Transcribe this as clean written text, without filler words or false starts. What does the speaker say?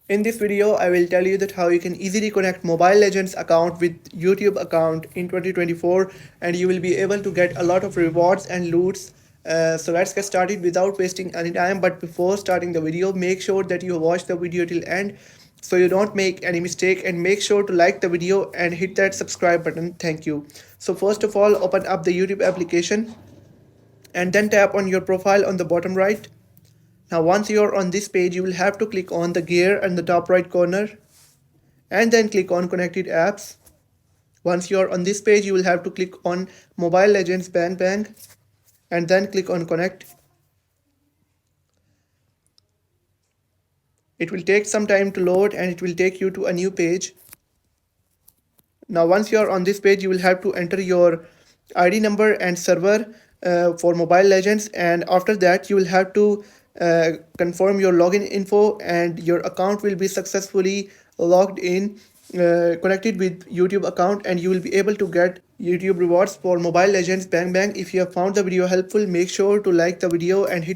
In this video, I will tell you that how you can easily connect Mobile Legends account with YouTube account in 2024, and you will be able to get a lot of rewards and loots. So let's get started without wasting any time. But before starting the video, make sure that you watch the video till end so you don't make any mistake, and make sure to like the video and hit that subscribe button. Thank you. So first of all, open up the YouTube application and then tap on your profile on the bottom right. Now once you're on this page, you will have to click on the gear in the top right corner and then click on connected apps. Once you're on this page, you will have to click on Mobile Legends Bang Bang and then click on connect. It will take some time to load and it will take you to a new page. Now once you're on this page, you will have to enter your ID number and server for Mobile Legends, and after that you will have to confirm your login info and your account will be successfully logged in, connected with YouTube account, and you will be able to get YouTube rewards for Mobile Legends Bang Bang. If you have found the video helpful, make sure to like the video and hit